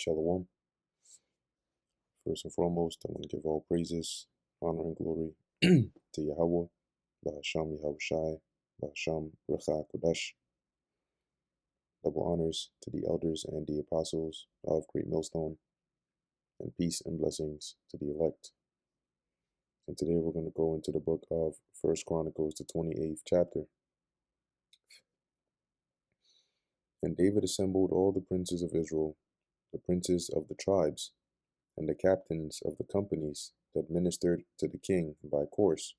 Shalom. First and foremost, I want to give all praises, honor, and glory to Yahweh, Bahasham Yahushai, Bahasham Recha Kodesh. Double honors to the elders and the apostles of Great Millstone, and peace and blessings to the elect. And today we're going to go into the book of First Chronicles, the 28th chapter. And David assembled all the princes of Israel, the princes of the tribes, and the captains of the companies that ministered to the king by course,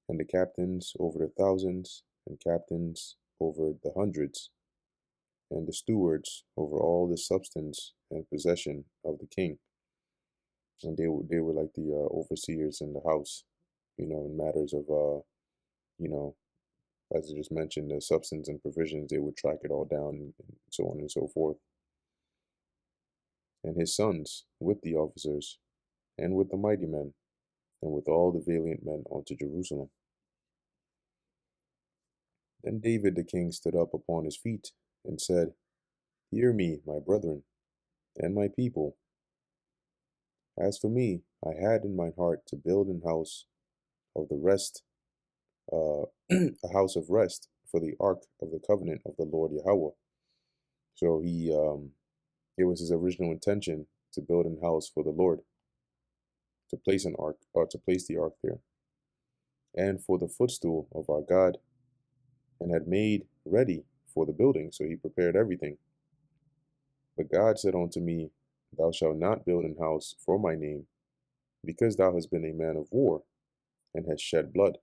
and the captains over the thousands, and captains over the hundreds, and the stewards over all the substance and possession of the king. And they were like the overseers in the house, in matters of as I just mentioned, the substance and provisions. They would track it all down, and so on and so forth. And his sons with the officers, and with the mighty men, and with all the valiant men unto Jerusalem. Then David the king stood up upon his feet, and said, Hear me, my brethren, and my people. As for me, I had in my heart to build an house of the rest, a house of rest for the ark of the covenant of the Lord Yahweh. So it was his original intention to build an house for the Lord, to place an ark, or to place the ark there, and for the footstool of our God, and had made ready for the building. So he prepared everything. But God said unto me, Thou shalt not build an house for my name, because thou hast been a man of war, and hast shed blood.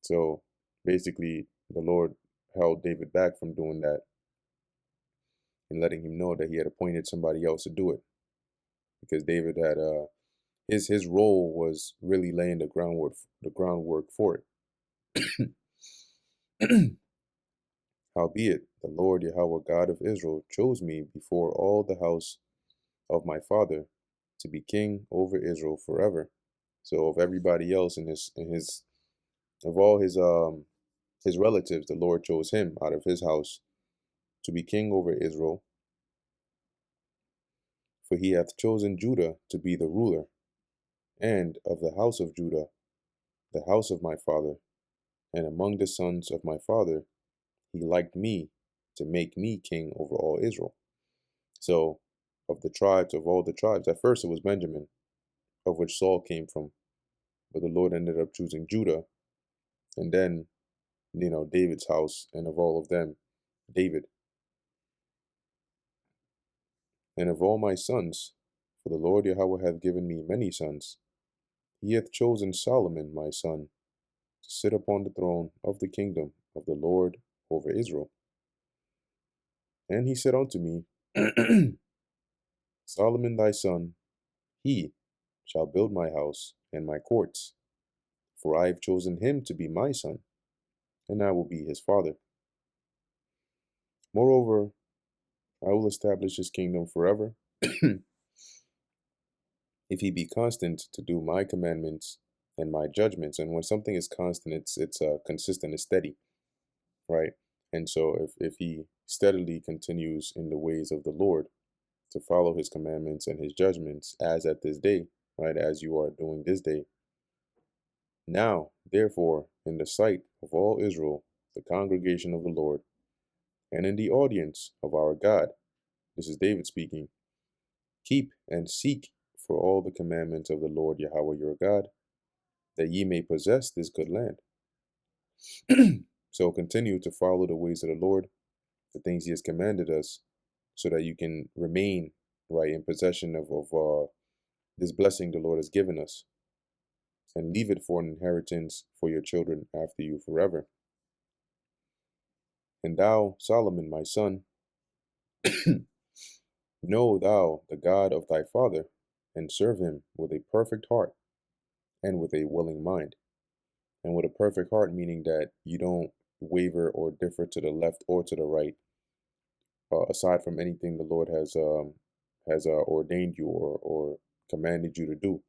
So basically, the Lord held David back from doing that, and letting him know that he had appointed somebody else to do it, because David had his role was really laying the groundwork for it. Howbeit, the Lord Yahweh God of Israel chose me before all the house of my father to be king over Israel forever. So of everybody else of all his relatives, the Lord chose him out of his house to be king over Israel. For he hath chosen Judah to be the ruler, and of the house of Judah, the house of my father, and among the sons of my father, he liked me to make me king over all Israel. So of all the tribes, at first it was Benjamin, of which Saul came from, but the Lord ended up choosing Judah, and then, David's house, and of all of them, David. And of all my sons, for the Lord Yahweh hath given me many sons, he hath chosen Solomon my son to sit upon the throne of the kingdom of the Lord over Israel. And he said unto me, Solomon thy son, he shall build my house and my courts, for I have chosen him to be my son, and I will be his father. Moreover, I will establish his kingdom forever, if he be constant to do my commandments and my judgments. And when something is constant, it's consistent, it's steady, right? And so if he steadily continues in the ways of the Lord to follow his commandments and his judgments, as at this day, right, as you are doing this day. Now, therefore, in the sight of all Israel, the congregation of the Lord, and in the audience of our God, this is David speaking, keep and seek for all the commandments of the Lord Yahweh your God, that ye may possess this good land. So continue to follow the ways of the Lord, the things he has commanded us, so that you can remain right in possession of this blessing the Lord has given us, and leave it for an inheritance for your children after you forever. And thou, Solomon, my son, know thou the God of thy father, and serve him with a perfect heart and with a willing mind. And with a perfect heart, meaning that you don't waver or differ to the left or to the right, aside from anything the Lord has ordained you or commanded you to do.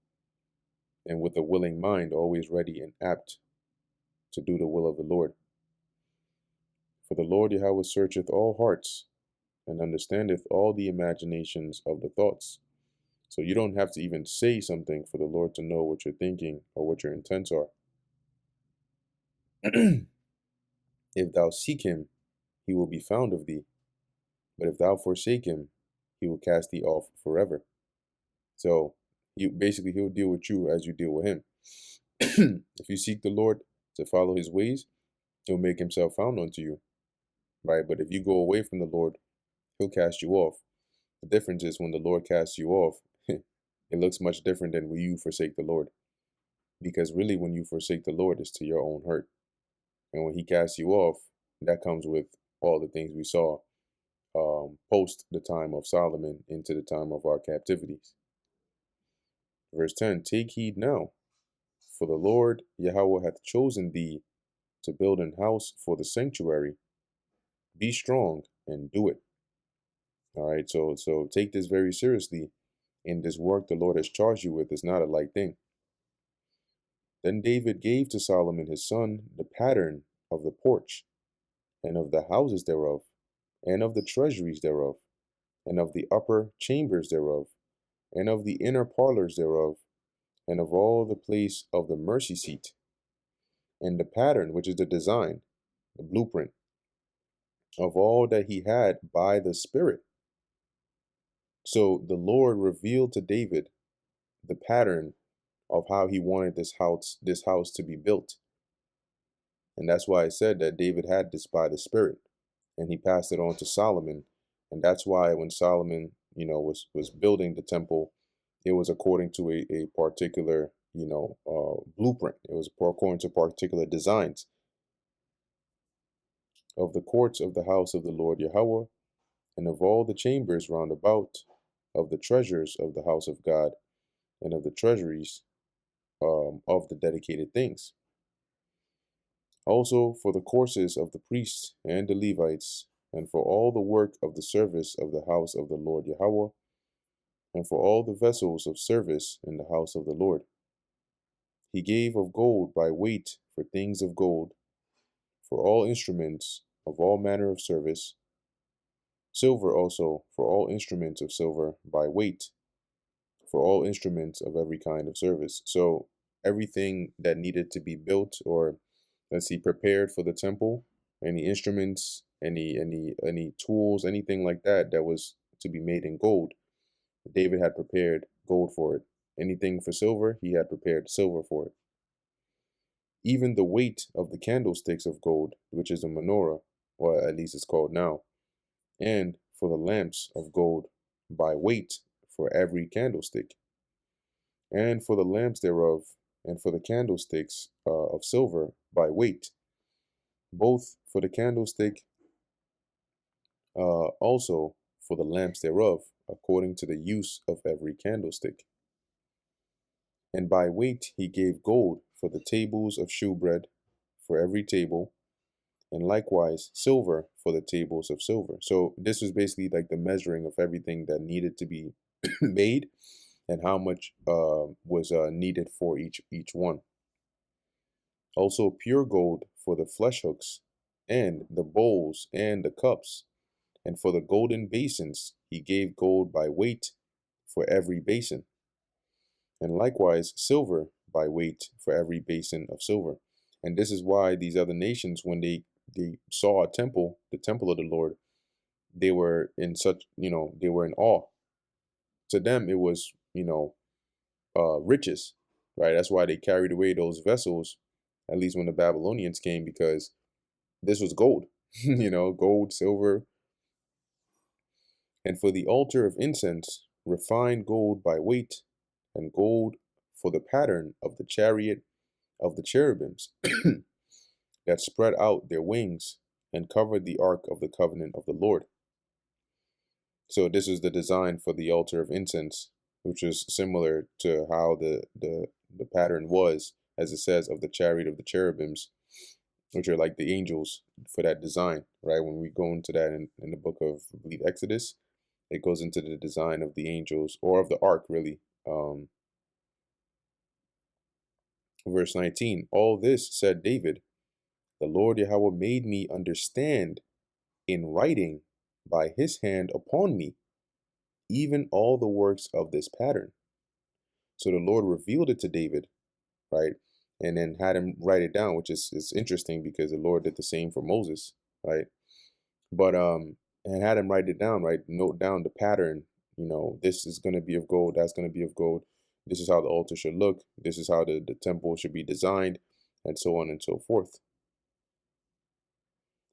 And with a willing mind, always ready and apt to do the will of the Lord. For the Lord Yahweh searcheth all hearts, and understandeth all the imaginations of the thoughts. So you don't have to even say something for the Lord to know what you're thinking or what your intents are. If thou seek him, he will be found of thee. But if thou forsake him, he will cast thee off forever. So he'll deal with you as you deal with him. If you seek the Lord to follow his ways, he'll make himself found unto you. Right? But if you go away from the Lord, he'll cast you off. The difference is when the Lord casts you off, it looks much different than when you forsake the Lord. Because really, when you forsake the Lord, it's to your own hurt. And when he casts you off, that comes with all the things we saw post the time of Solomon into the time of our captivities. Verse 10, take heed now, for the Lord Yahweh hath chosen thee to build an house for the sanctuary. Be strong and do it. All right, so take this very seriously. In this work the Lord has charged you with is not a light thing. Then David gave to Solomon his son the pattern of the porch, and of the houses thereof, and of the treasuries thereof, and of the upper chambers thereof, and of the inner parlors thereof, and of all the place of the mercy seat, and the pattern, which is the design, the blueprint, of all that he had by the Spirit. So the Lord revealed to David the pattern of how he wanted this house to be built. And that's why I said that David had this by the Spirit, and he passed it on to Solomon. And that's why when Solomon, was building the temple, it was according to a particular, blueprint. It was according to particular designs of the courts of the house of the Lord Yahweh, and of all the chambers round about, of the treasures of the house of God, and of the treasuries of the dedicated things. Also for the courses of the priests and the Levites, and for all the work of the service of the house of the Lord Yahweh, and for all the vessels of service in the house of the Lord. He gave of gold by weight for things of gold, for all instruments of all manner of service, silver also for all instruments of silver by weight, for all instruments of every kind of service. So everything that needed to be built, or let's see, prepared for the temple, any instruments, any tools, anything like that that was to be made in gold, David had prepared gold for it. Anything for silver, he had prepared silver for it. Even the weight of the candlesticks of gold, which is the menorah, or at least it's called now, and for the lamps of gold by weight for every candlestick, and for the lamps thereof, and for the candlesticks of silver by weight, both for the candlestick, also for the lamps thereof, according to the use of every candlestick. And by weight he gave gold for the tables of shewbread, for every table, and likewise silver for the tables of silver. So this was basically like the measuring of everything that needed to be made, and how much was needed for each one. Also pure gold for the flesh hooks, and the bowls, and the cups, and for the golden basins he gave gold by weight for every basin, and likewise silver by weight for every basin of silver. And this is why these other nations, when they saw a temple, the temple of the Lord, they were in such, they were in awe. To them, it was, riches, right? That's why they carried away those vessels, at least when the Babylonians came, because this was gold, gold, silver. And for the altar of incense, refined gold by weight, and gold for the pattern of the chariot of the cherubims that spread out their wings and covered the ark of the covenant of the Lord. So this is the design for the altar of incense, which is similar to how the pattern was, as it says, of the chariot of the cherubims, which are like the angels for that design, right? When we go into that in the book of, I believe, Exodus, it goes into the design of the angels, or of the ark, really. Verse 19, all this said David, the Lord Yahweh made me understand in writing by his hand upon me, even all the works of this pattern. So the Lord revealed it to David, right? And then had him write it down, which is interesting because the Lord did the same for Moses, right? But and had him write it down, right? Note down the pattern. This is going to be of gold, that's going to be of gold. This is how the altar should look. This is how the temple should be designed, and so on and so forth.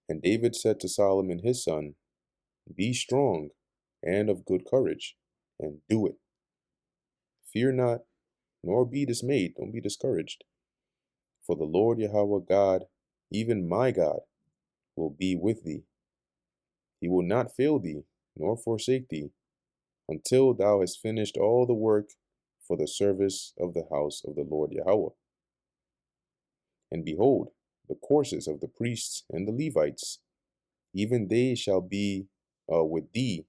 And David said to Solomon his son, be strong and of good courage, and do it. Fear not, nor be dismayed. Don't be discouraged. For the Lord Yahweh God, even my God, will be with thee. He will not fail thee, nor forsake thee, until thou hast finished all the work for the service of the house of the Lord Yahweh. And behold, the courses of the priests and the Levites, even they shall be with thee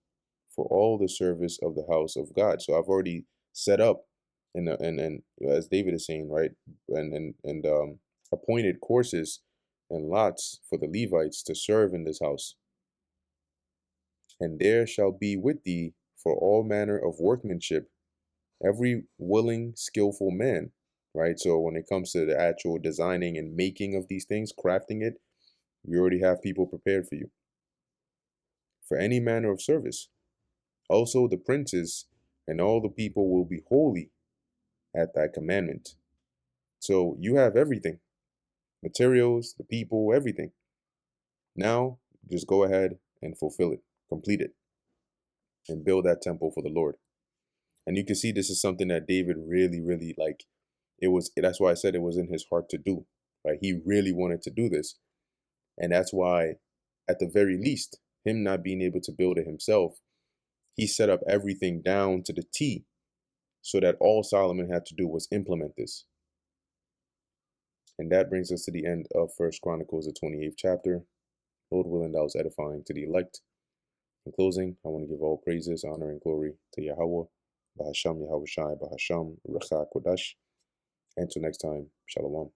for all the service of the house of God. So I've already set up, and as David is saying, right, and appointed courses and lots for the Levites to serve in this house. And there shall be with thee for all manner of workmanship every willing, skillful man, right? So when it comes to the actual designing and making of these things, crafting it, we already have people prepared for you for any manner of service. Also, the princes and all the people will be holy at thy commandment. So you have everything, materials, the people, everything. Now, just go ahead and fulfill it, complete it, and build that temple for the Lord. And you can see this is something that David really, really like. That's why I said it was in his heart to do, right? He really wanted to do this. And that's why, at the very least, him not being able to build it himself, he set up everything down to the T so that all Solomon had to do was implement this. And that brings us to the end of First Chronicles, the 28th chapter. Lord willing, that was edifying to the elect. In closing, I want to give all praises, honor, and glory to Yahweh, Bahasham Yahweh Shai, Bahasham Recha Kodash. Until next time, Shalom.